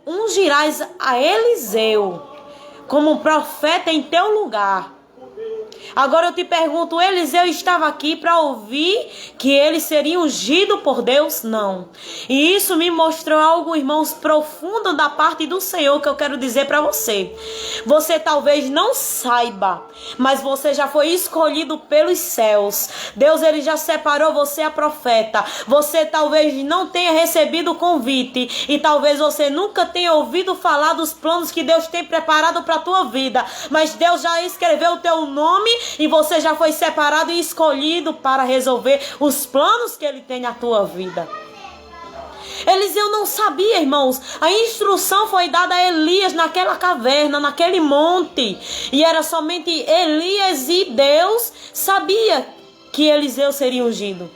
ungirás a Eliseu como profeta em teu lugar. Agora eu te pergunto, Eliseu estava aqui para ouvir que ele seria ungido por Deus? Não. E isso me mostrou algo, irmãos, profundo da parte do Senhor que eu quero dizer para você. Você talvez não saiba, mas você já foi escolhido pelos céus. Deus, ele já separou você a profeta. Você talvez não tenha recebido o convite e talvez você nunca tenha ouvido falar dos planos que Deus tem preparado para a tua vida. Mas Deus já escreveu o teu nome e você já foi separado e escolhido para resolver os planos que ele tem na tua vida. Eliseu não sabia, irmãos. A instrução foi dada a Elias naquela caverna, naquele monte. E era somente Elias e Deus sabia que Eliseu seria ungido.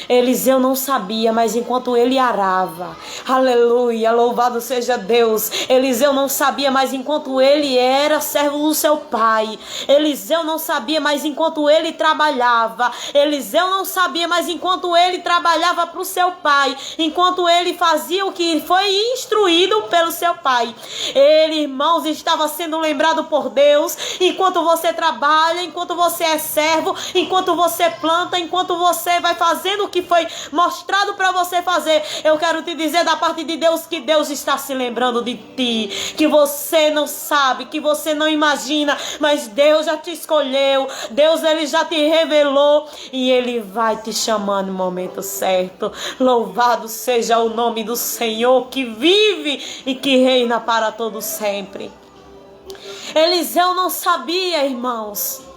Eliseu não sabia, mas enquanto ele arava, aleluia, louvado seja Deus. Eliseu não sabia, mas enquanto ele era servo do seu pai. Eliseu não sabia, mas enquanto ele trabalhava. Eliseu não sabia, mas enquanto ele trabalhava para o seu pai, enquanto ele fazia o que foi instruído pelo seu pai, ele, irmãos, estava sendo lembrado por Deus. Enquanto você trabalha, enquanto você é servo, enquanto você planta, enquanto você vai fazendo o que foi mostrado para você fazer, eu quero te dizer da parte de Deus que Deus está se lembrando de ti, que você não sabe, que você não imagina, mas Deus já te escolheu, Deus, ele já te revelou e ele vai te chamar no momento certo. Louvado seja o nome do Senhor que vive e que reina para todo sempre. Eliseu não sabia, irmãos.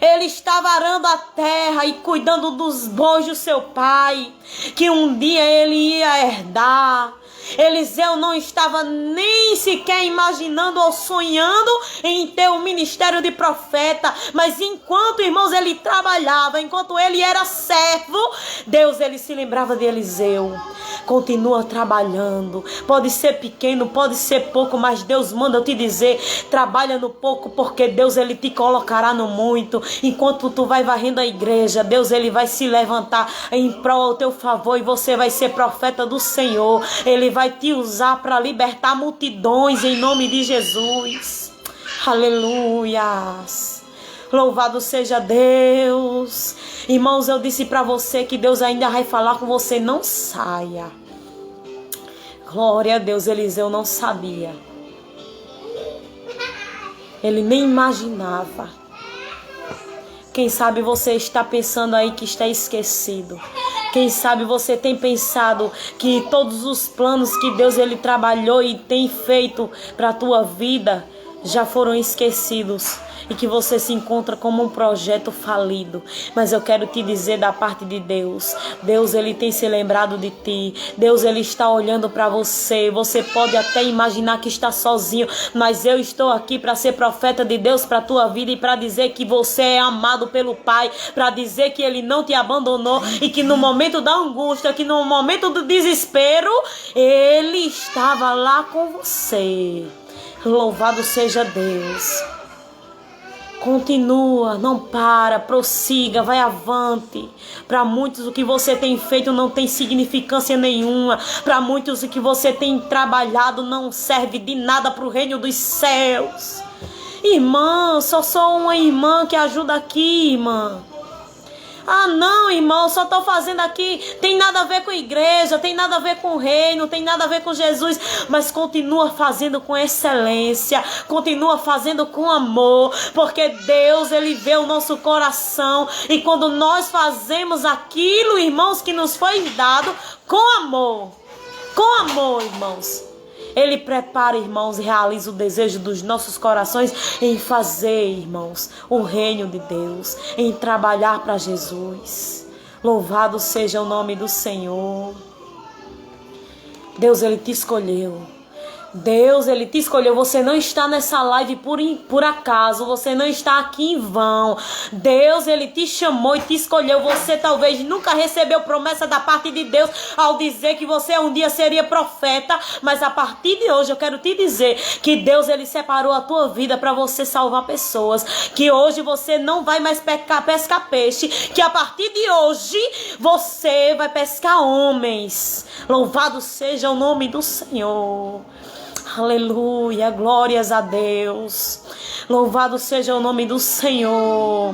Ele estava arando a terra e cuidando dos bois do seu pai, que um dia ele ia herdar. Eliseu não estava nem sequer imaginando ou sonhando em ter um ministério de profeta, mas enquanto, irmãos, ele trabalhava, enquanto ele era servo, Deus, ele se lembrava de Eliseu. Continua trabalhando, pode ser pequeno, pode ser pouco, mas Deus manda eu te dizer, trabalha no pouco, porque Deus, ele te colocará no muito. Enquanto tu vai varrendo a igreja, Deus, ele vai se levantar em prol ao teu favor e você vai ser profeta do Senhor. Ele vai te usar para libertar multidões em nome de Jesus. Aleluias. Louvado seja Deus. Irmãos, eu disse para você que Deus ainda vai falar com você. Não saia. Glória a Deus. Eliseu não sabia. Ele nem imaginava. Quem sabe você está pensando aí que está esquecido. Quem sabe você tem pensado que todos os planos que Deus, ele trabalhou e tem feito para a tua vida já foram esquecidos e que você se encontra como um projeto falido. Mas eu quero te dizer da parte de Deus, Deus, ele tem se lembrado de ti. Deus, ele está olhando para você. Você pode até imaginar que está sozinho, mas eu estou aqui para ser profeta de Deus para a tua vida e para dizer que você é amado pelo Pai, para dizer que ele não te abandonou e que no momento da angústia, que no momento do desespero, ele estava lá com você. Louvado seja Deus. Continua, não para, prossiga, vai avante. Para muitos o que você tem feito não tem significância nenhuma. Para muitos o que você tem trabalhado não serve de nada para o reino dos céus. Irmã, só sou uma irmã que ajuda aqui, irmã. Ah, não, irmão, só estou fazendo aqui, tem nada a ver com a igreja, tem nada a ver com o reino, tem nada a ver com Jesus, mas continua fazendo com excelência, continua fazendo com amor, porque Deus, ele vê o nosso coração, e quando nós fazemos aquilo, irmãos, que nos foi dado, com amor, irmãos, ele prepara, irmãos, e realiza o desejo dos nossos corações em fazer, irmãos, o reino de Deus, em trabalhar para Jesus. Louvado seja o nome do Senhor. Deus, ele te escolheu. Deus, Ele te escolheu. Você não está nessa live por acaso. Você não está aqui em vão. Deus, Ele te chamou e te escolheu. Você talvez nunca recebeu promessa da parte de Deus ao dizer que você um dia seria profeta. Mas a partir de hoje eu quero te dizer que Deus, Ele separou a tua vida para você salvar pessoas. Que hoje você não vai mais pescar peixe. Que a partir de hoje você vai pescar homens. Louvado seja o nome do Senhor. Aleluia, glórias a Deus. Louvado seja o nome do Senhor.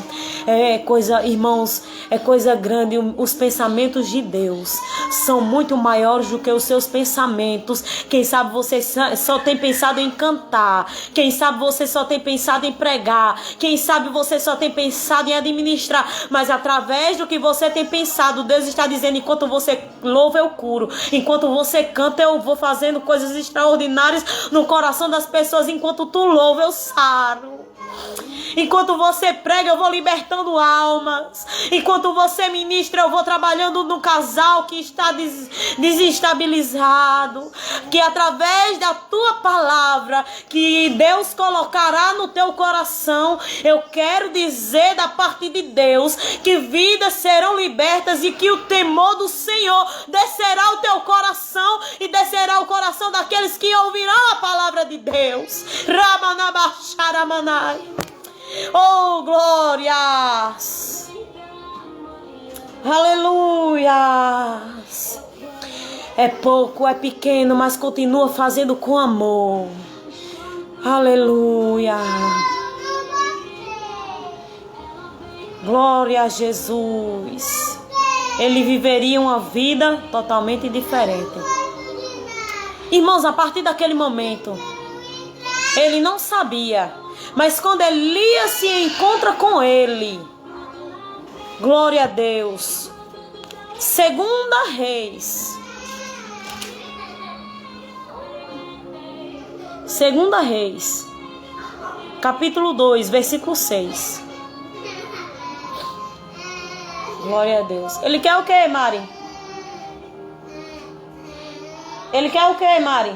Irmãos, é coisa grande. Os pensamentos de Deus são muito maiores do que os seus pensamentos. Quem sabe você só tem pensado em cantar. Quem sabe você só tem pensado em pregar. Quem sabe você só tem pensado em administrar. Mas através do que você tem pensado, Deus está dizendo: enquanto você louva, eu curo. Enquanto você canta, eu vou fazendo coisas extraordinárias no coração das pessoas. Enquanto tu louva, eu saro. Enquanto você prega, eu vou libertando almas. Enquanto você ministra, eu vou trabalhando no casal que está desestabilizado. Que através da tua palavra que Deus colocará no teu coração, eu quero dizer da parte de Deus que vidas serão libertas e que o temor do Senhor descerá ao teu coração e descerá o coração daqueles que ouvirão a palavra de Deus. Ramanabacharamanai. Oh, glórias! Aleluias! É pouco, é pequeno, mas continua fazendo com amor. Aleluia! Glória a Jesus! Ele viveria uma vida totalmente diferente. Irmãos, a partir daquele momento, ele não sabia. Mas quando Elias se encontra com ele, glória a Deus. Segunda Reis, capítulo 2, versículo 6. Glória a Deus. Ele quer o que, Mari? Ele quer o que, Mari?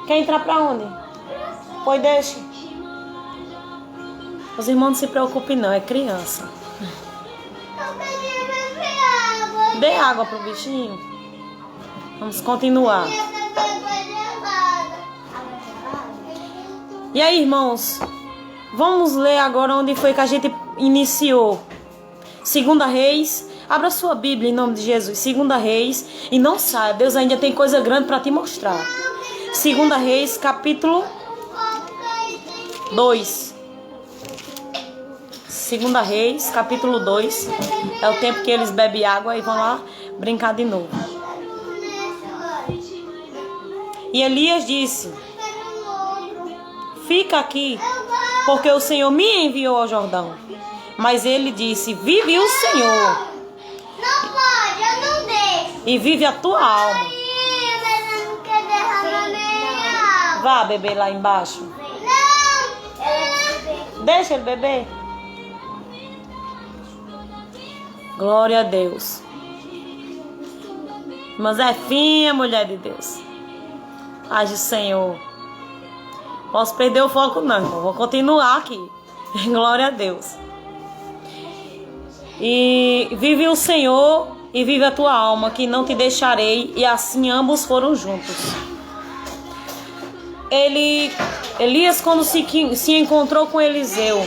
Quer entrar pra onde? Pois deixe. Os irmãos não se preocupem não, é criança. Dê água pro bichinho. Vamos continuar. E aí, irmãos, vamos ler agora onde foi que a gente iniciou. Segunda Reis. Abra sua Bíblia em nome de Jesus. Segunda Reis. E não saia, Deus ainda tem coisa grande para te mostrar. Segunda Reis, capítulo 2. Segunda Reis, capítulo 2. É o tempo que eles bebem água e vão lá brincar de novo. E Elias disse: fica aqui, porque o Senhor me enviou ao Jordão. Mas ele disse: vive o Senhor. Não pode, eu não deixo. E vive a tua alma. Mas eu não quero derramar minha água. Vá beber lá embaixo. Deixa ele beber. Glória a Deus. Mas é finha, mulher de Deus. Age o Senhor. Posso perder o foco não, irmão. Vou continuar aqui. Glória a Deus. E vive o Senhor e vive a tua alma, que não te deixarei. E assim ambos foram juntos. Elias, quando se encontrou com Eliseu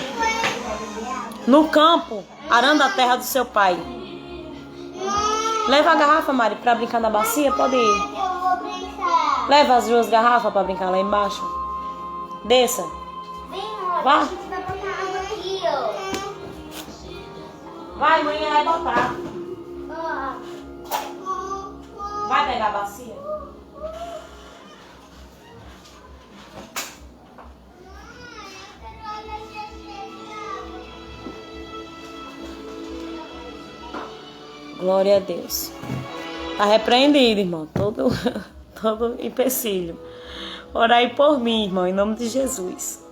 no campo, arando a terra do seu pai. Leva a garrafa, Mari, para brincar na bacia? Pode ir. Eu vou brincar. Leva as duas garrafas para brincar lá embaixo. Desça. Vem, amor. Vá. A gente vai botar água aqui, ó. Vai, mãe, vai botar. Vai pegar a bacia. Glória a Deus. Tá repreendido, irmão. Todo empecilho. Orai por mim, irmão, em nome de Jesus.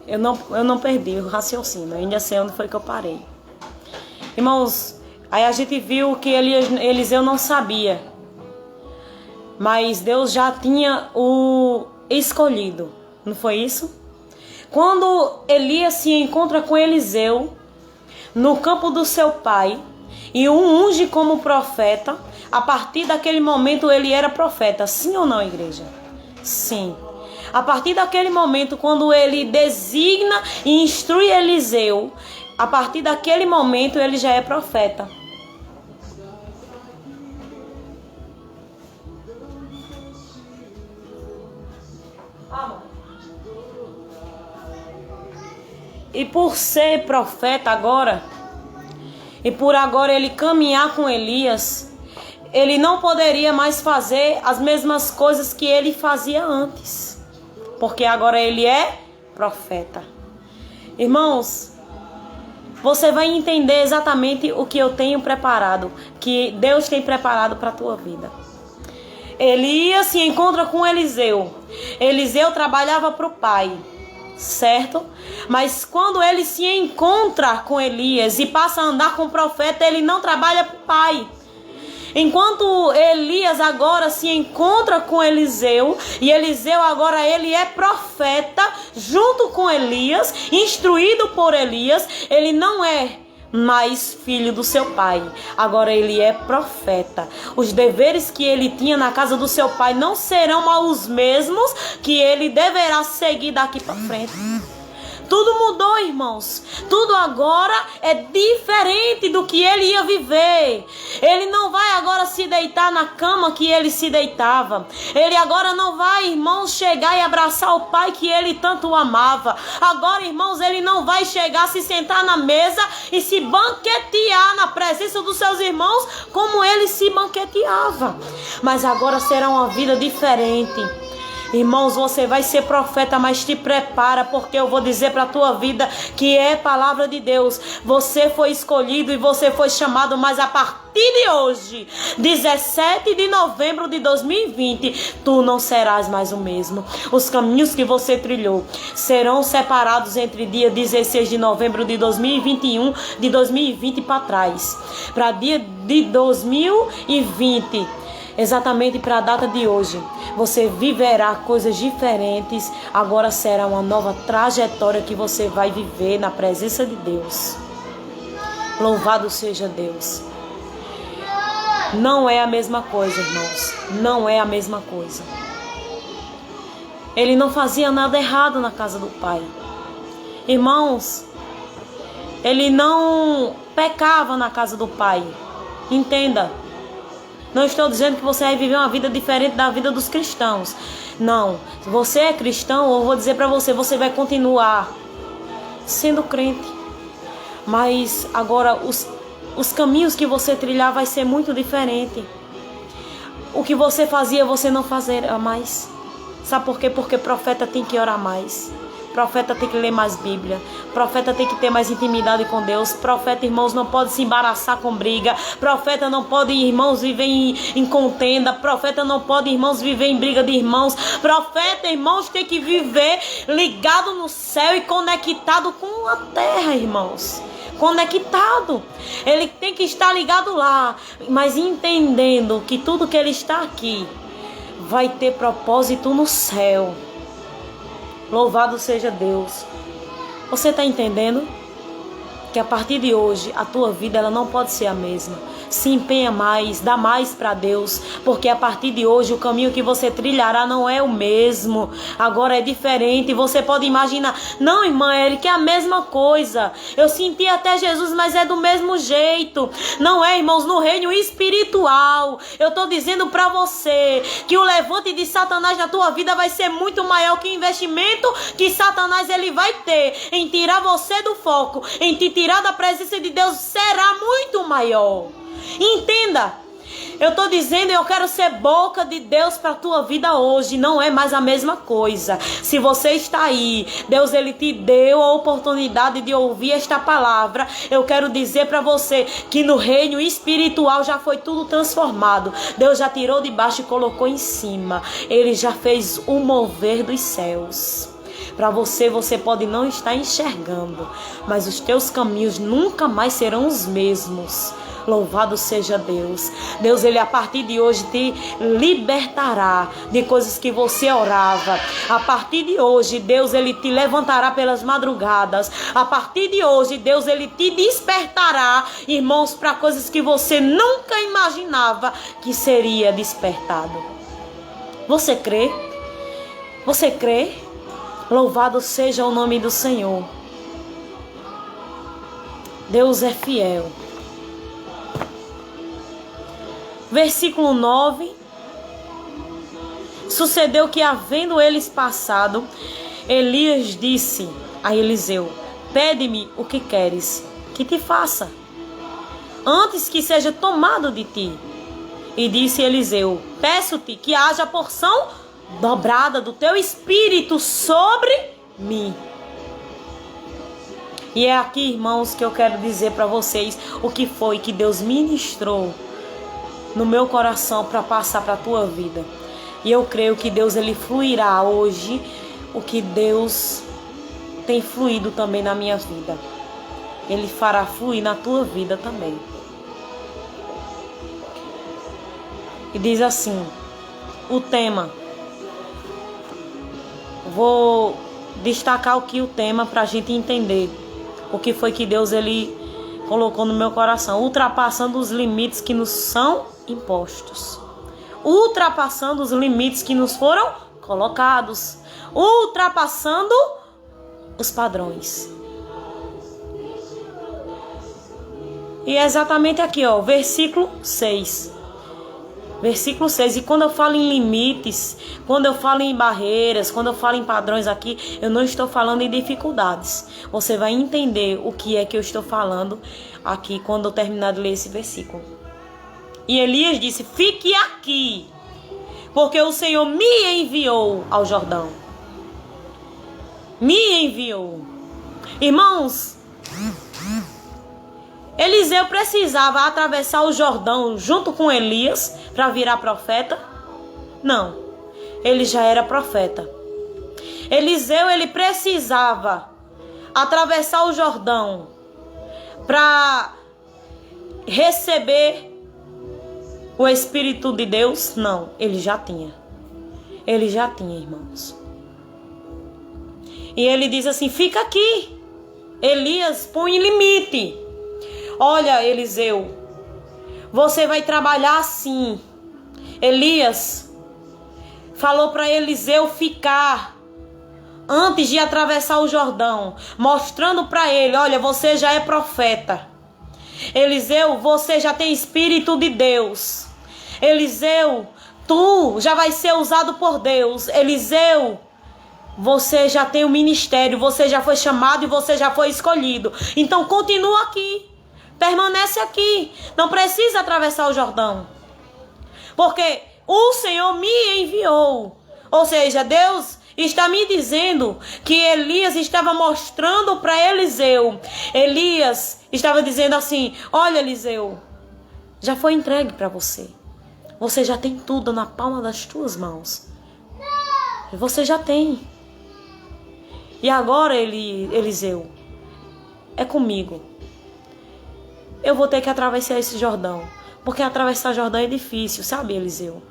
Eu não perdi o raciocínio. Eu ainda sei onde foi que eu parei. Irmãos, aí a gente viu que Eliseu não sabia. mas Deus já tinha o escolhido, não foi isso? Quando Elias se encontra com Eliseu no campo do seu pai e o unge como profeta, a partir daquele momento ele era profeta, sim ou não, igreja? Sim. A partir daquele momento, quando ele designa e instrui Eliseu, a partir daquele momento ele já é profeta. E por ser profeta agora, e por agora ele caminhar com Elias, ele não poderia mais fazer as mesmas coisas que ele fazia antes, porque agora ele é profeta. Irmãos, você vai entender exatamente o que eu tenho preparado, que Deus tem preparado para a tua vida. Elias se encontra com Eliseu. Eliseu trabalhava para o pai, certo? Mas quando ele se encontra com Elias e passa a andar com o profeta, ele não trabalha para o pai. Enquanto Elias agora se encontra com Eliseu, e Eliseu agora ele é profeta junto com Elias, instruído por Elias, ele não é mais filho do seu pai, agora ele é profeta. Os deveres que ele tinha na casa do seu pai não serão os mesmos que ele deverá seguir daqui para frente. Tudo mudou, irmãos. Tudo agora é diferente do que ele ia viver. Ele não vai agora se deitar na cama que ele se deitava. Ele agora não vai, irmãos, chegar e abraçar o pai que ele tanto amava. Agora, irmãos, ele não vai chegar, se sentar na mesa e se banquetear na presença dos seus irmãos como ele se banqueteava. Mas agora será uma vida diferente. Irmãos, você vai ser profeta, mas te prepara, porque eu vou dizer para a tua vida que é palavra de Deus. Você foi escolhido e você foi chamado, mas a partir de hoje, 17 de novembro de 2020, tu não serás mais o mesmo. Os caminhos que você trilhou serão separados entre dia 16 de novembro de 2021, de 2020 para trás, para dia de 2020. Exatamente para a data de hoje, você viverá coisas diferentes. Agora será uma nova trajetória que você vai viver na presença de Deus. Louvado seja Deus. Não é a mesma coisa, irmãos. Não é a mesma coisa. Ele não fazia nada errado na casa do pai. Irmãos, ele não pecava na casa do pai. Entenda. Não estou dizendo que você vai viver uma vida diferente da vida dos cristãos. Não. Se você é cristão, eu vou dizer para você, você vai continuar sendo crente. Mas agora os caminhos que você trilhar vai ser muito diferente. O que você fazia, você não fazerá mais. Sabe por quê? Porque profeta tem que orar mais. Profeta tem que ler mais Bíblia. Profeta tem que ter mais intimidade com Deus. Profeta, irmãos, não pode se embaraçar com briga. Profeta não pode, irmãos, viver em contenda. Profeta não pode, irmãos, viver em briga de irmãos. Profeta, irmãos, tem que viver ligado no céu e conectado com a terra, irmãos. Conectado. Ele tem que estar ligado lá, mas entendendo que tudo que ele está aqui vai ter propósito no céu. Louvado seja Deus. Você está entendendo? Que a partir de hoje, a tua vida ela não pode ser a mesma. Se empenha mais, dá mais para Deus. Porque a partir de hoje, o caminho que você trilhará não é o mesmo. Agora é diferente. Você pode imaginar, não, irmã, ele quer a mesma coisa. Eu senti até Jesus, mas é do mesmo jeito. Não é, irmãos, no reino espiritual. Eu estou dizendo para você que o levante de Satanás na tua vida vai ser muito maior que o investimento que Satanás ele vai ter em tirar você do foco, em te tirar da presença de Deus, será muito maior. Entenda, eu estou dizendo, eu quero ser boca de Deus para a tua vida hoje. Não é mais a mesma coisa. Se você está aí, Deus ele te deu a oportunidade de ouvir esta palavra. Eu quero dizer para você que no reino espiritual já foi tudo transformado. Deus já tirou de baixo e colocou em cima. Ele já fez o mover dos céus. Para você pode não estar enxergando, mas os teus caminhos nunca mais serão os mesmos. Louvado seja Deus. Deus, Ele a partir de hoje te libertará de coisas que você orava. A partir de hoje, Deus, Ele te levantará pelas madrugadas. A partir de hoje, Deus, Ele te despertará, irmãos, para coisas que você nunca imaginava que seria despertado. Você crê? Você crê? Louvado seja o nome do Senhor. Deus é fiel. Versículo 9. Sucedeu que, havendo eles passado, Elias disse a Eliseu: pede-me o que queres que te faça, antes que seja tomado de ti. E disse Eliseu: peço-te que haja porção dobrada do teu espírito sobre mim. E é aqui, irmãos, que eu quero dizer para vocês o que foi que Deus ministrou no meu coração para passar para a tua vida. E eu creio que Deus, Ele fluirá hoje o que Deus tem fluído também na minha vida. Ele fará fluir na tua vida também. E diz assim, o tema. Vou destacar aqui o tema para a gente entender o que foi que Deus, Ele colocou no meu coração. Ultrapassando os limites que nos são impostos. Ultrapassando os limites que nos foram colocados. Ultrapassando os padrões. E é exatamente aqui, ó, versículo 6. Versículo 6. E quando eu falo em limites, quando eu falo em barreiras, quando eu falo em padrões aqui, eu não estou falando em dificuldades. Você vai entender o que é que eu estou falando aqui quando eu terminar de ler esse versículo. E Elias disse: fique aqui, porque o Senhor me enviou ao Jordão. Me enviou. Irmãos, Eliseu precisava atravessar o Jordão junto com Elias para virar profeta? Não, ele já era profeta. Eliseu, ele precisava atravessar o Jordão para receber o Espírito de Deus? Não, ele já tinha. Ele já tinha, irmãos. E ele diz assim: fica aqui. Elias põe limite. Olha, Eliseu, você vai trabalhar assim. Elias falou para Eliseu ficar antes de atravessar o Jordão, mostrando para ele: olha, você já é profeta. Eliseu, você já tem Espírito de Deus. Eliseu, tu já vai ser usado por Deus. Eliseu, você já tem o ministério, você já foi chamado e você já foi escolhido. Então continua aqui. Permanece aqui. Não precisa atravessar o Jordão. Porque o Senhor me enviou. Ou seja, Deus está me dizendo que Elias estava mostrando para Eliseu. Elias estava dizendo assim: olha, Eliseu, já foi entregue para você. Você já tem tudo na palma das tuas mãos. Você já tem. E agora, Eliseu, é comigo. Eu vou ter que atravessar esse Jordão. Porque atravessar Jordão é difícil, sabe, Eliseu?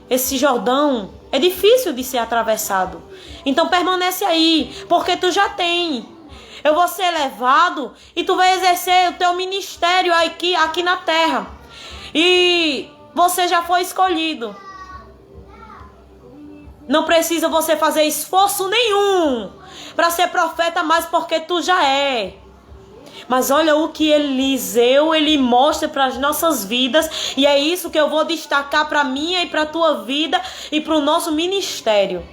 Esse Jordão é difícil de ser atravessado. Então permanece aí, porque tu já tem. Eu vou ser levado e tu vai exercer o teu ministério aqui na terra. E você já foi escolhido. Não precisa você fazer esforço nenhum para ser profeta mais, porque tu já é. Mas olha o que Eliseu, ele mostra para as nossas vidas. E é isso que eu vou destacar para a minha e para a tua vida e para o nosso ministério.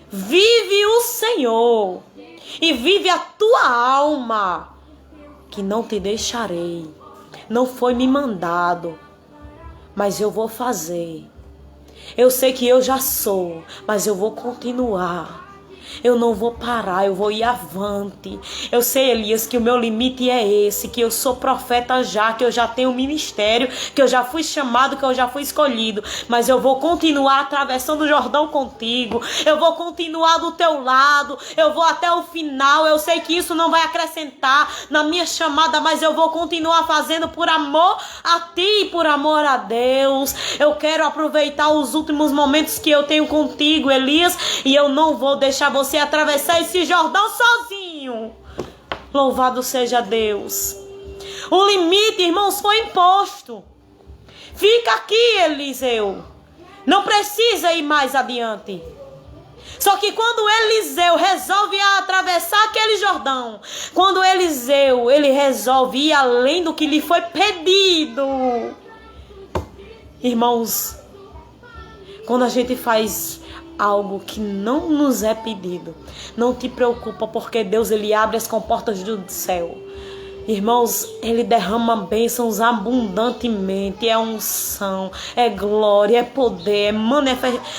Vive o Senhor e vive a tua alma, que não te deixarei. Não foi me mandado, mas eu vou fazer. Eu sei que eu já sou, mas eu vou continuar. Eu não vou parar, eu vou ir avante. Eu sei, Elias, que o meu limite é esse, que eu sou profeta já, que eu já tenho ministério, que eu já fui chamado, que eu já fui escolhido. Mas eu vou continuar atravessando o Jordão contigo. Eu vou continuar do teu lado. Eu vou até o final. Eu sei que isso não vai acrescentar na minha chamada, mas eu vou continuar fazendo por amor a ti, por amor a Deus. Eu quero aproveitar os últimos momentos que eu tenho contigo, Elias, e eu não vou deixar você atravessar esse Jordão sozinho. Louvado seja Deus. O limite, irmãos, foi imposto. Fica aqui, Eliseu. Não precisa ir mais adiante. Só que quando Eliseu resolve atravessar aquele Jordão, quando Eliseu, ele resolve ir além do que lhe foi pedido. Irmãos, quando a gente faz algo que não nos é pedido, não te preocupa, porque Deus, ele abre as comportas do céu. Irmãos, ele derrama bênçãos abundantemente. É unção, é glória, é poder, é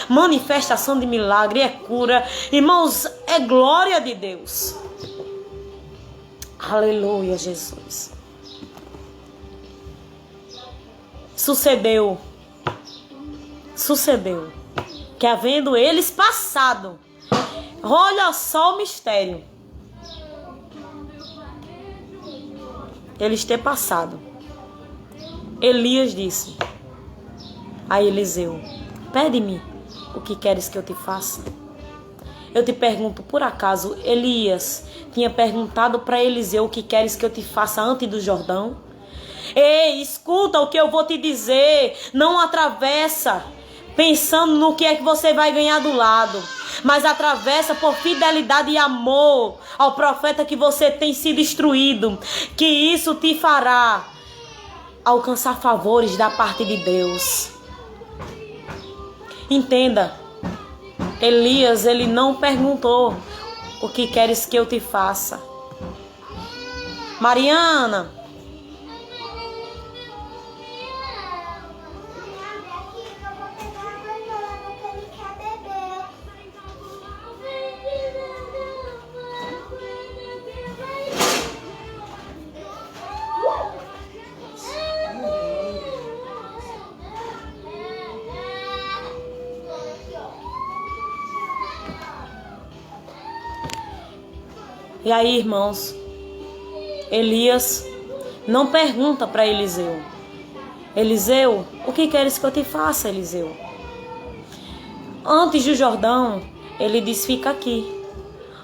manifestação de milagre, é cura. Irmãos, é glória de Deus. Aleluia, Jesus. Sucedeu que, havendo eles passado, olha só o mistério, eles ter passado, Elias disse a Eliseu: pede-me o que queres que eu te faça. Eu te pergunto, por acaso Elias tinha perguntado para Eliseu: o que queres que eu te faça antes do Jordão? Ei, escuta o que eu vou te dizer. Não atravessa pensando no que é que você vai ganhar do lado, mas atravessa por fidelidade e amor ao profeta que você tem sido instruído, que isso te fará alcançar favores da parte de Deus. Entenda, Elias, ele não perguntou: o que queres que eu te faça? Mariana, e aí, irmãos, Elias não pergunta para Eliseu: Eliseu, o que queres que eu te faça, Eliseu? Antes do Jordão, ele disse: fica aqui.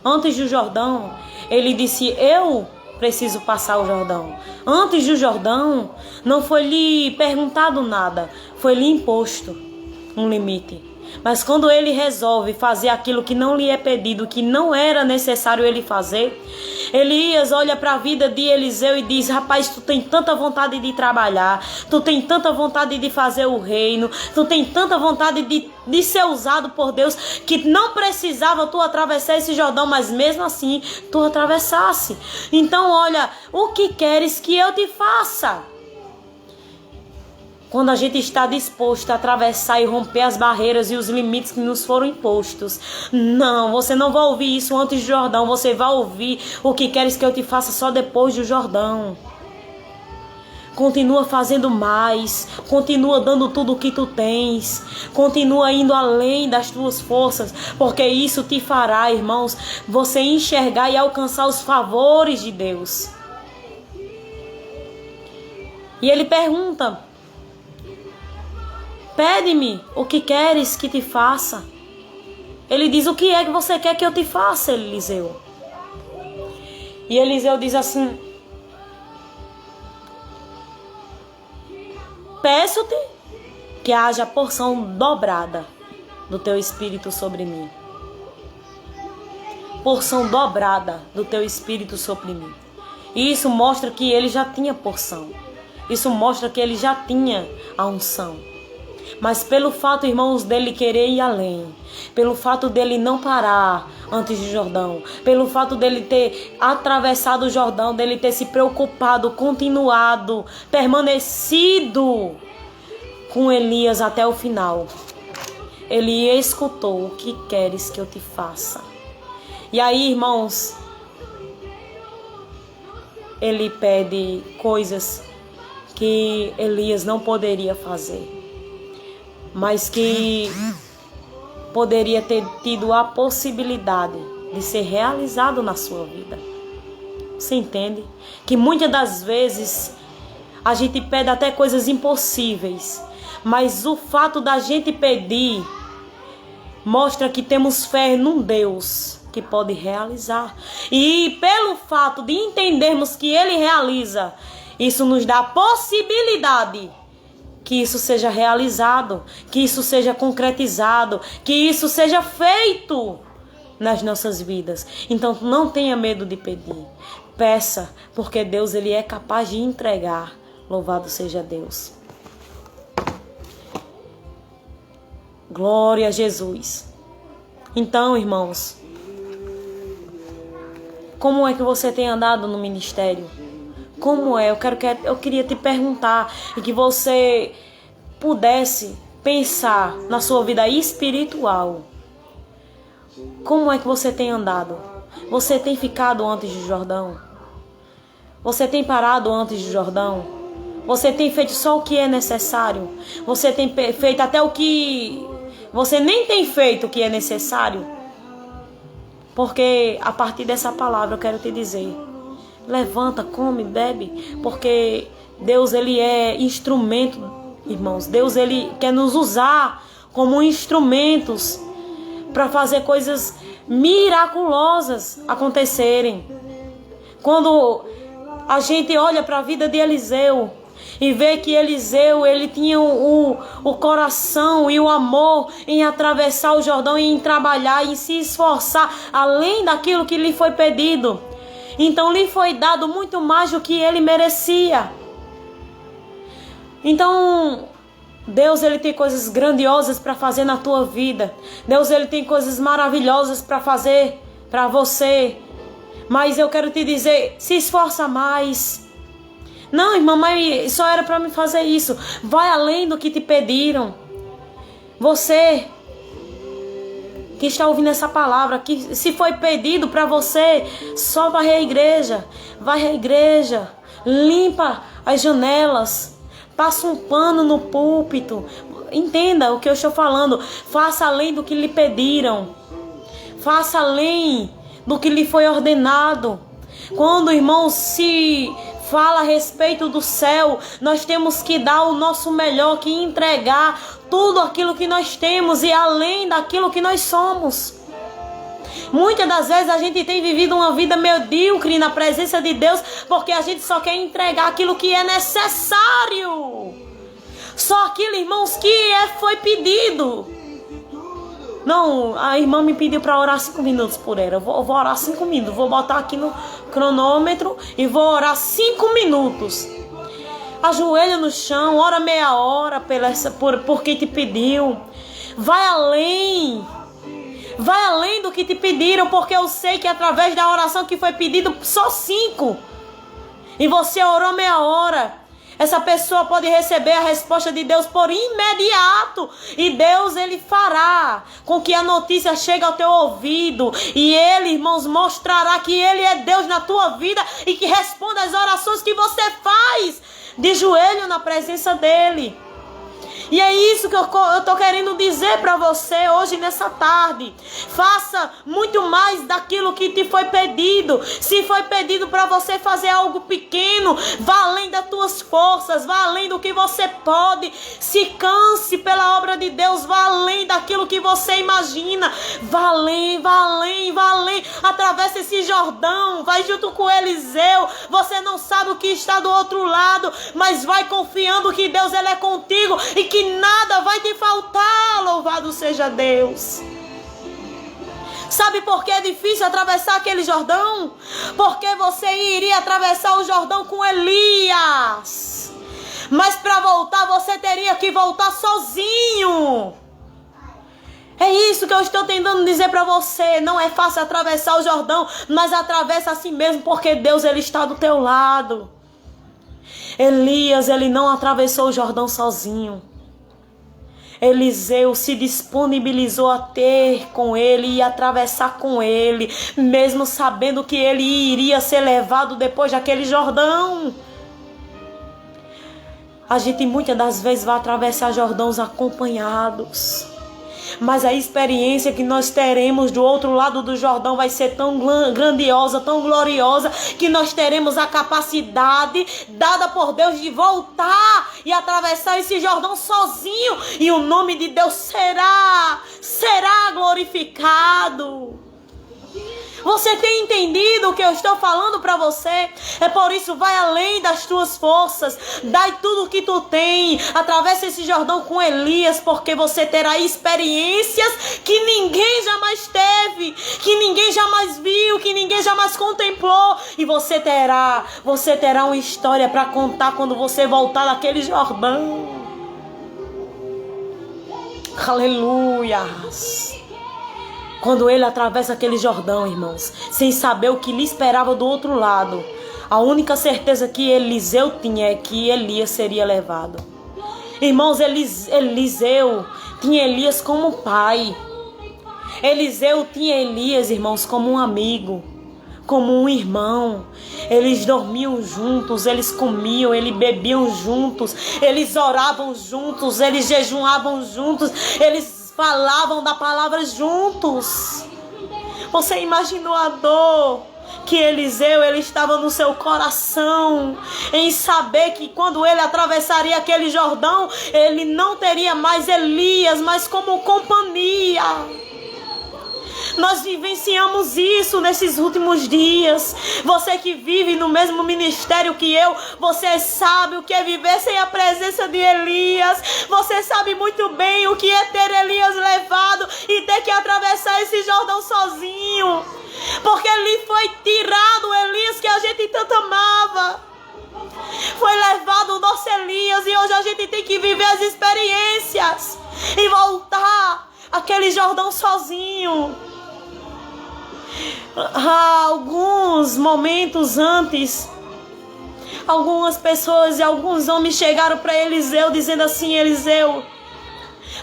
Antes do Jordão, ele disse: eu preciso passar o Jordão. Antes do Jordão, não foi lhe perguntado nada, foi lhe imposto um limite. Mas quando ele resolve fazer aquilo que não lhe é pedido, que não era necessário ele fazer, Elias olha para a vida de Eliseu e diz: rapaz, tu tem tanta vontade de trabalhar, tu tem tanta vontade de fazer o reino, tu tem tanta vontade de ser usado por Deus, que não precisava tu atravessar esse Jordão, mas mesmo assim tu atravessasse. Então olha, o que queres que eu te faça? Quando a gente está disposto a atravessar e romper as barreiras e os limites que nos foram impostos. Não, você não vai ouvir isso antes do Jordão. Você vai ouvir o que queres que eu te faça só depois do Jordão. Continua fazendo mais. Continua dando tudo o que tu tens. Continua indo além das tuas forças. Porque isso te fará, irmãos, você enxergar e alcançar os favores de Deus. E ele pergunta: pede-me o que queres que te faça. Ele diz: o que é que você quer que eu te faça, Eliseu? E Eliseu diz assim: peço-te que haja porção dobrada do teu espírito sobre mim. Porção dobrada do teu espírito sobre mim. E isso mostra que ele já tinha porção. Isso mostra que ele já tinha a unção. Mas pelo fato, irmãos, dele querer ir além, pelo fato dele não parar antes do Jordão, pelo fato dele ter atravessado o Jordão, dele ter se preocupado, continuado, permanecido com Elias até o final, ele escutou: o que queres que eu te faça? E aí, irmãos, ele pede coisas que Elias não poderia fazer, mas que poderia ter tido a possibilidade de ser realizado na sua vida. Você entende? Que muitas das vezes a gente pede até coisas impossíveis, mas o fato da gente pedir mostra que temos fé num Deus que pode realizar. E pelo fato de entendermos que Ele realiza, isso nos dá a possibilidade que isso seja realizado, que isso seja concretizado, que isso seja feito nas nossas vidas. Então não tenha medo de pedir. Peça, porque Deus ele é capaz de entregar. Louvado seja Deus. Glória a Jesus. Então, irmãos, como é que você tem andado no ministério? Como é? Eu queria te perguntar e que você pudesse pensar na sua vida espiritual. Como é que você tem andado? Você tem ficado antes do Jordão? Você tem parado antes do Jordão? Você tem feito só o que é necessário? Você tem feito até o que você nem tem feito o que é necessário? Porque a partir dessa palavra eu quero te dizer: levanta, come, bebe, porque Deus ele é instrumento, irmãos. Deus ele quer nos usar como instrumentos para fazer coisas miraculosas acontecerem. Quando a gente olha para a vida de Eliseu e vê que Eliseu ele tinha o coração e o amor em atravessar o Jordão e em trabalhar e se esforçar além daquilo que lhe foi pedido, então lhe foi dado muito mais do que ele merecia. Então Deus ele tem coisas grandiosas para fazer na tua vida. Deus ele tem coisas maravilhosas para fazer para você. Mas eu quero te dizer, se esforça mais. Não, irmã, mas só era para me fazer isso. Vai além do que te pediram. Você que está ouvindo essa palavra, que se foi pedido para você, só varre a igreja. Varre a igreja. Limpa as janelas. Passa um pano no púlpito. Entenda o que eu estou falando. Faça além do que lhe pediram. Faça além do que lhe foi ordenado. Quando, irmão, se fala a respeito do céu, nós temos que dar o nosso melhor, que entregar tudo aquilo que nós temos e além daquilo que nós somos. Muitas das vezes a gente tem vivido uma vida medíocre na presença de Deus, porque a gente só quer entregar aquilo que é necessário. Só aquilo, irmãos, que foi pedido. Não, a irmã me pediu para orar 5 minutos por ela. Eu vou orar 5 minutos. Vou botar aqui no cronômetro e vou orar 5 minutos. Ajoelha no chão, ora meia hora por quem te pediu. Vai além. Vai além do que te pediram, porque eu sei que através da oração que foi pedido, só 5. E você orou meia hora. Essa pessoa pode receber a resposta de Deus por imediato. E Deus, ele fará com que a notícia chegue ao teu ouvido. E ele, irmãos, mostrará que ele é Deus na tua vida e que responde às orações que você faz de joelho na presença dele. E é isso que eu estou querendo dizer para você hoje nessa tarde. Faça muito mais daquilo que te foi pedido. Se foi pedido para você fazer algo pequeno, vá além das tuas forças, vá além do que você pode. Se canse pela obra de Deus, vá além daquilo que você imagina. Vá além, vá além, vá além. Atravessa esse Jordão, vai junto com Eliseu. Você não sabe o que está do outro lado, mas vai confiando que Deus ele é contigo e que nada vai te faltar. Louvado seja Deus. Sabe por que é difícil atravessar aquele Jordão? Porque você iria atravessar o Jordão com Elias, mas para voltar você teria que voltar sozinho. É isso que eu estou tentando dizer para você. Não é fácil atravessar o Jordão, mas atravessa assim mesmo, porque Deus ele está do teu lado. Elias ele não atravessou o Jordão sozinho. Eliseu se disponibilizou a ter com ele e atravessar com ele, mesmo sabendo que ele iria ser levado depois daquele Jordão. A gente muitas das vezes vai atravessar Jordãos acompanhados, mas a experiência que nós teremos do outro lado do Jordão vai ser tão grandiosa, tão gloriosa, que nós teremos a capacidade dada por Deus de voltar e atravessar esse Jordão sozinho, e o nome de Deus será glorificado. Você tem entendido o que eu estou falando para você? É por isso, vai além das tuas forças. Dai tudo o que tu tem. Atravessa esse Jordão com Elias, porque você terá experiências que ninguém jamais teve, que ninguém jamais viu, que ninguém jamais contemplou. E você terá uma história para contar quando você voltar daquele Jordão. Aleluias. Quando ele atravessa aquele Jordão, irmãos, sem saber o que lhe esperava do outro lado, a única certeza que Eliseu tinha é que Elias seria levado. Irmãos, Eliseu tinha Elias como pai. Eliseu tinha Elias, irmãos, como um amigo, como um irmão. Eles dormiam juntos, eles comiam, eles bebiam juntos, eles oravam juntos, eles jejuavam juntos, eles falavam da palavra juntos. Você imaginou a dor que Eliseu ele estava no seu coração, em saber que quando ele atravessaria aquele Jordão, ele não teria mais Elias, mas como companhia. Nós vivenciamos isso nesses últimos dias. Você que vive no mesmo ministério que eu, você sabe o que é viver sem a presença de Elias. Você sabe muito bem o que é ter Elias levado e ter que atravessar esse Jordão sozinho. Porque ali foi tirado o Elias que a gente tanto amava. Foi levado o nosso Elias e hoje a gente tem que viver as experiências e voltar aquele Jordão sozinho. Alguns momentos antes, algumas pessoas e alguns homens chegaram para Eliseu dizendo assim: Eliseu,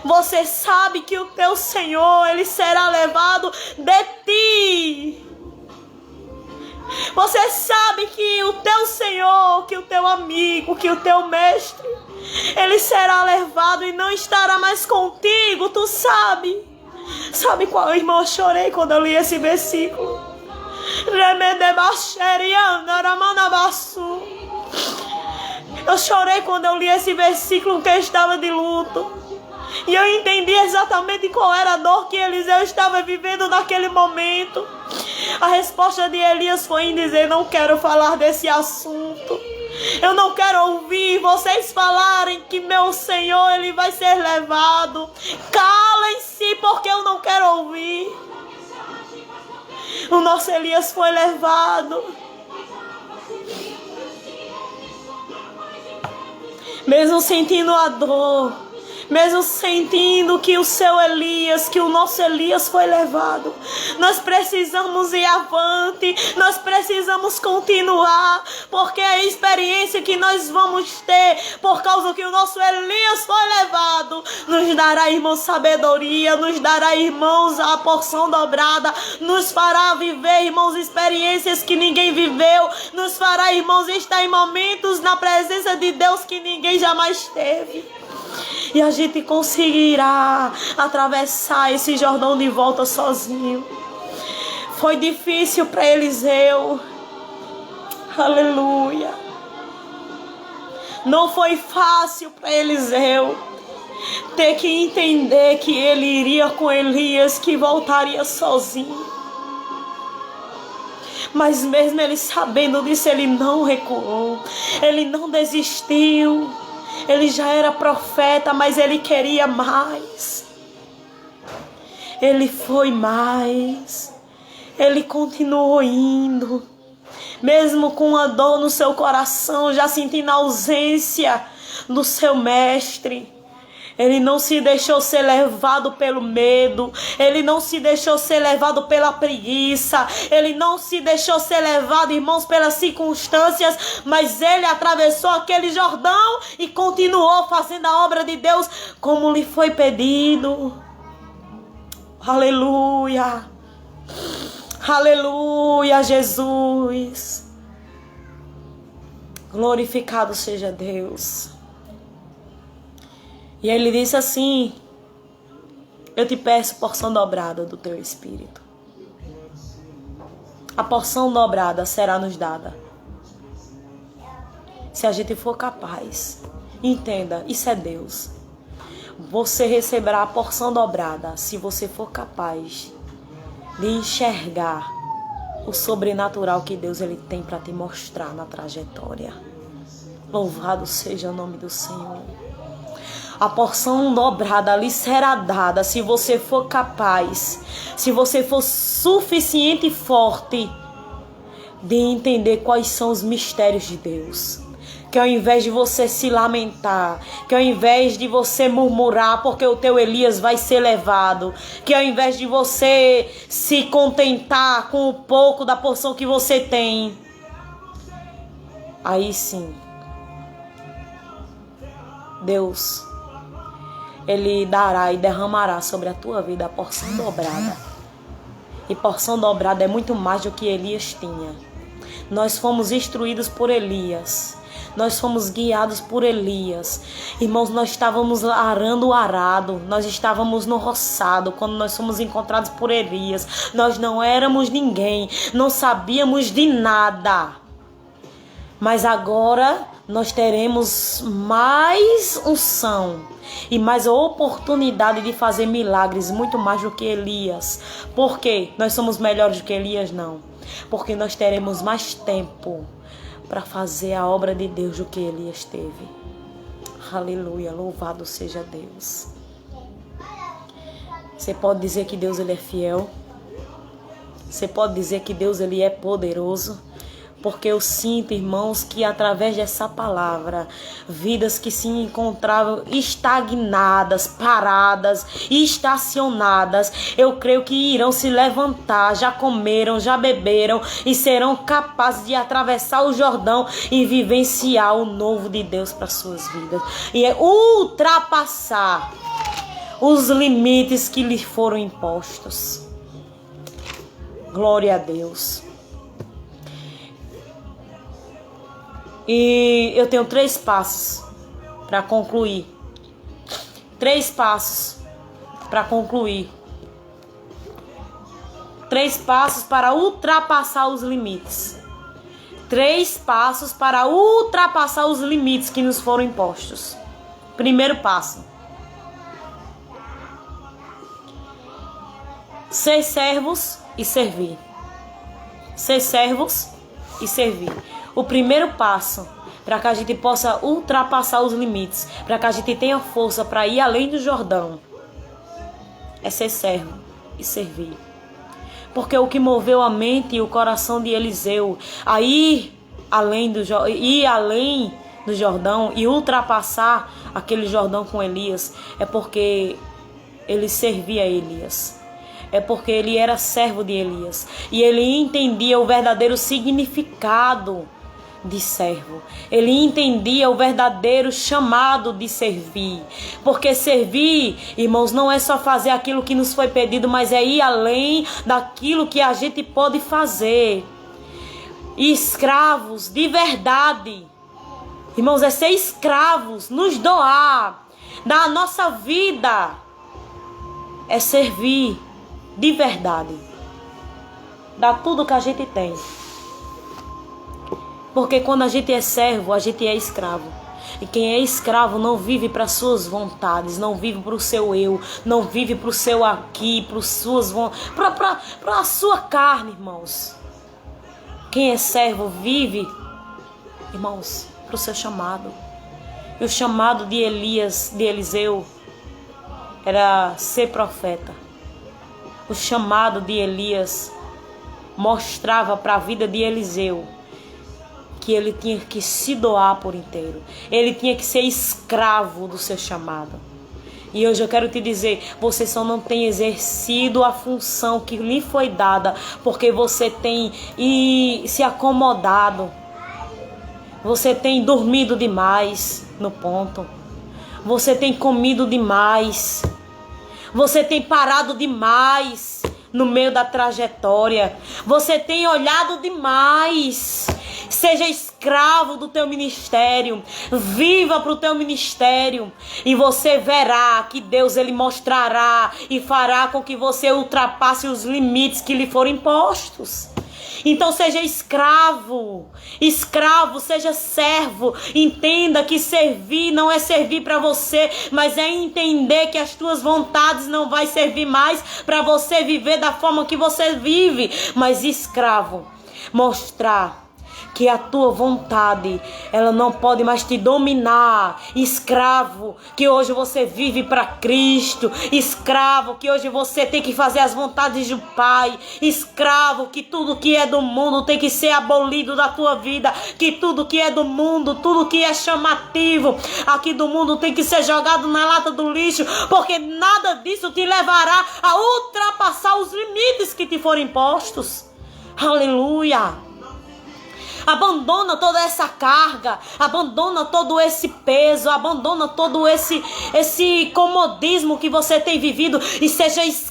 você sabe que o teu Senhor, ele será levado de ti. Você sabe que o teu Senhor, que o teu amigo, que o teu mestre, ele será levado e não estará mais contigo, tu sabe. Sabe qual, irmão, eu chorei quando eu li esse versículo. Eu chorei quando eu li esse versículo, porque eu estava de luto. E eu entendi exatamente qual era a dor que Eliseu estava vivendo naquele momento. A resposta de Elias foi em dizer: não quero falar desse assunto. Eu não quero ouvir vocês falarem que meu Senhor ele vai ser levado. Calem-se, porque eu não quero ouvir. O nosso Elias foi levado. Mesmo sentindo a dor, mesmo sentindo que o seu Elias, que o nosso Elias foi levado, nós precisamos ir avante, nós precisamos continuar, porque a experiência que nós vamos ter, por causa que o nosso Elias foi levado, nos dará, irmãos, sabedoria, nos dará, irmãos, a porção dobrada, nos fará viver, irmãos, experiências que ninguém viveu, nos fará, irmãos, estar em momentos na presença de Deus que ninguém jamais teve. E a gente conseguirá atravessar esse Jordão de volta sozinho. Foi difícil para Eliseu. Aleluia. Não foi fácil para Eliseu ter que entender que ele iria com Elias, que voltaria sozinho. Mas mesmo ele sabendo disso, ele não recuou. Ele não desistiu. Ele já era profeta, mas ele queria mais. Ele foi mais. Ele continuou indo. Mesmo com a dor no seu coração, já sentindo a ausência do seu mestre. Ele não se deixou ser levado pelo medo. Ele não se deixou ser levado pela preguiça. Ele não se deixou ser levado, irmãos, pelas circunstâncias. Mas ele atravessou aquele Jordão e continuou fazendo a obra de Deus como lhe foi pedido. Aleluia. Aleluia, Jesus. Glorificado seja Deus. E ele disse assim: eu te peço porção dobrada do teu espírito. A porção dobrada será nos dada. Se a gente for capaz, entenda, isso é Deus. Você receberá a porção dobrada se você for capaz de enxergar o sobrenatural que Deus ele tem para te mostrar na trajetória. Louvado seja o nome do Senhor. A porção dobrada lhe será dada se você for capaz, se você for suficiente e forte de entender quais são os mistérios de Deus. Que ao invés de você se lamentar, que ao invés de você murmurar porque o teu Elias vai ser levado, que ao invés de você se contentar com o pouco da porção que você tem, aí sim, Deus, Ele dará e derramará sobre a tua vida a porção dobrada. E porção dobrada é muito mais do que Elias tinha. Nós fomos instruídos por Elias. Nós fomos guiados por Elias. Irmãos, nós estávamos arando o arado. Nós estávamos no roçado quando nós fomos encontrados por Elias. Nós não éramos ninguém. Não sabíamos de nada. Mas agora nós teremos mais unção e mais a oportunidade de fazer milagres, muito mais do que Elias. Por quê? Nós somos melhores do que Elias? Não. Porque nós teremos mais tempo para fazer a obra de Deus do que Elias teve. Aleluia, louvado seja Deus. Você pode dizer que Deus ele é fiel. Você pode dizer que Deus ele é poderoso. Porque eu sinto, irmãos, que através dessa palavra, vidas que se encontravam estagnadas, paradas, estacionadas, eu creio que irão se levantar, já comeram, já beberam e serão capazes de atravessar o Jordão e vivenciar o novo de Deus para suas vidas. E é ultrapassar os limites que lhes foram impostos. Glória a Deus. E eu tenho 3 passos para concluir. 3 passos para concluir. 3 passos para ultrapassar os limites. 3 passos para ultrapassar os limites que nos foram impostos. Primeiro passo: ser servos e servir. Ser servos e servir. O primeiro passo para que a gente possa ultrapassar os limites, para que a gente tenha força para ir além do Jordão, é ser servo e servir. Porque o que moveu a mente e o coração de Eliseu a ir além do Jordão e ultrapassar aquele Jordão com Elias, é porque ele servia a Elias. É porque ele era servo de Elias. E ele entendia o verdadeiro significado de servo. Ele entendia o verdadeiro chamado de servir. Porque servir, irmãos, não é só fazer aquilo que nos foi pedido, mas é ir além daquilo que a gente pode fazer. E escravos de verdade, irmãos, é ser escravos, nos doar, dar a nossa vida, é servir de verdade, dar tudo que a gente tem. Porque quando a gente é servo, a gente é escravo. E quem é escravo não vive para suas vontades, não vive para o seu eu, não vive para o seu aqui, para suas para a sua carne, irmãos. Quem é servo vive, irmãos, para o seu chamado. E o chamado de Eliseu, era ser profeta. O chamado de Elias mostrava para a vida de Eliseu que ele tinha que se doar por inteiro. Ele tinha que ser escravo do seu chamado. E hoje eu quero te dizer, você só não tem exercido a função que lhe foi dada, porque você tem se acomodado. Você tem dormido demais no ponto. Você tem comido demais. Você tem parado demais no meio da trajetória. Você tem olhado demais. Seja escravo do teu ministério. Viva para o teu ministério. E você verá que Deus ele mostrará e fará com que você ultrapasse os limites que lhe foram impostos. Então seja escravo, seja servo. Entenda que servir não é servir para você, mas é entender que as tuas vontades não vai servir mais para você viver da forma que você vive. Mas escravo, mostrar que a tua vontade, ela não pode mais te dominar. Escravo, que hoje você vive para Cristo. Escravo, que hoje você tem que fazer as vontades do Pai. Escravo, que tudo que é do mundo tem que ser abolido da tua vida. Que tudo que é do mundo, tudo que é chamativo aqui do mundo tem que ser jogado na lata do lixo, porque nada disso te levará a ultrapassar os limites que te foram impostos. Aleluia! Abandona toda essa carga, abandona todo esse peso, abandona todo esse comodismo que você tem vivido e seja escravo